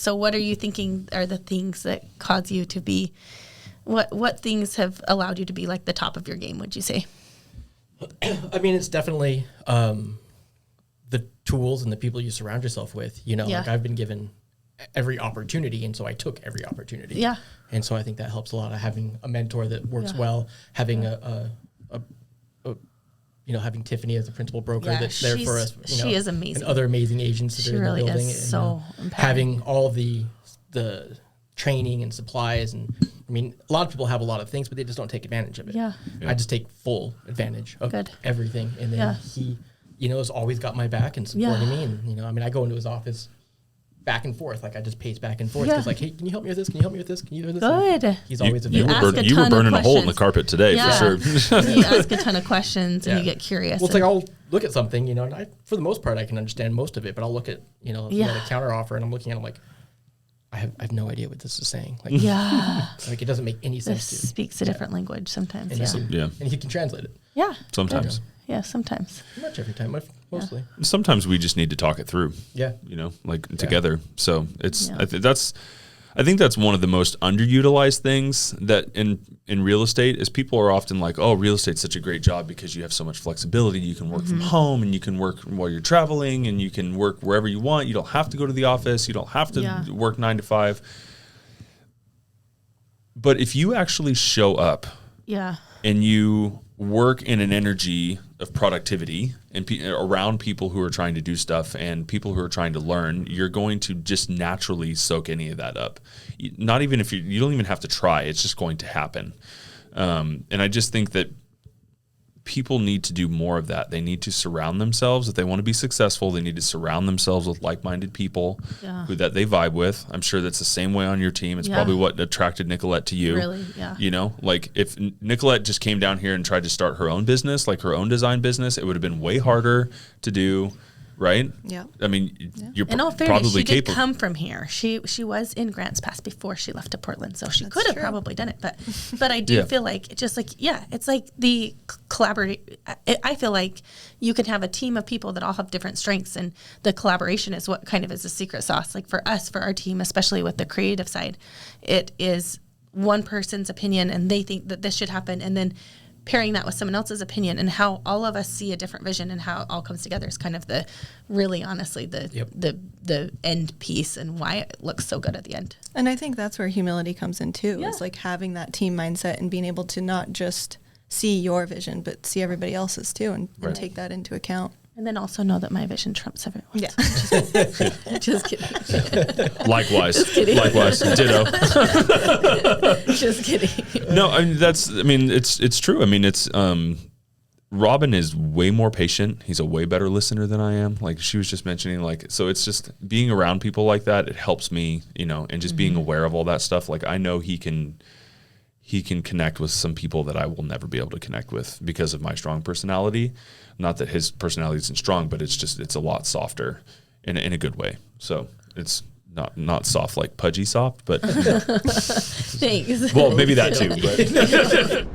So what are you thinking are the things that cause you to be, what things have allowed you to be like the top of your game, would you say? I mean, it's definitely the tools and the people you surround yourself with. You know, like I've been given every opportunity, and so I took every opportunity. Yeah. And so I think that helps a lot. Having a mentor that works well, having having Tiffany as a principal broker that's there for us. She is amazing. And other amazing agents that are in the building. Is so empowering. Having all the training and supplies, and I mean, a lot of people have a lot of things, but they just don't take advantage of it. Yeah. I just take full advantage of everything, and then he, has always got my back and supporting me. And I go into his office back and forth, like I just pace back and forth. Because like, hey, can you help me with this? Can you help me with this? Can you do this? Good. And he's always available. You were burning a hole in the carpet today for sure. You ask a ton of questions and you get curious. Well, it's like I'll look at something, and for the most part I can understand most of it, but I'll look at, if you had a counter offer and I'm looking at it, I'm like, I have no idea what this is saying. Like, like it doesn't make any sense. This speaks a different language sometimes. And he can translate it. Yeah. Sometimes. Yeah, sometimes. Not every time, mostly. Sometimes we just need to talk it through. Yeah. Together. So it's I think that's one of the most underutilized things that in real estate is people are often like, oh, real estate's such a great job because you have so much flexibility. You can work from home, and you can work while you're traveling, and you can work wherever you want. You don't have to go to the office. You don't have to work 9 to 5. But if you actually show up and you work in an energy of productivity and around people who are trying to do stuff and people who are trying to learn, you're going to just naturally soak any of that up. Not even if you don't even have to try, it's just going to happen. And I just think that people need to do more of that. They need to surround themselves. If they want to be successful, they need to surround themselves with like-minded people that they vibe with. I'm sure that's the same way on your team. It's probably what attracted Nicolette to you. Really, yeah. Like if Nicolette just came down here and tried to start her own business, like her own design business, it would have been way harder to do. Right? Yeah. I mean, you're in all fairness, probably she capable. did come from here. She was in Grants Pass before she left to Portland, so she could have probably done it. But I do feel like it's like the collaborate. I feel like you can have a team of people that all have different strengths, and the collaboration is what kind of is the secret sauce. Like for us, for our team, especially with the creative side, it is one person's opinion, and they think that this should happen, and then pairing that with someone else's opinion, and how all of us see a different vision and how it all comes together is kind of the end piece and why it looks so good at the end. And I think that's where humility comes in too. It's like having that team mindset and being able to not just see your vision, but see everybody else's too, and take that into account. And then also know that my vision trumps everyone. Yeah. Just kidding. Likewise. Just kidding. Likewise. Ditto. Just kidding. No, it's true. I mean, it's Robin is way more patient. He's a way better listener than I am. Like she was just mentioning, so it's just being around people like that. It helps me, and just being aware of all that stuff. Like I know he can connect with some people that I will never be able to connect with because of my strong personality. Not that his personality isn't strong, but it's a lot softer in a good way. So it's not soft like pudgy soft, but thanks. Well, maybe that too. But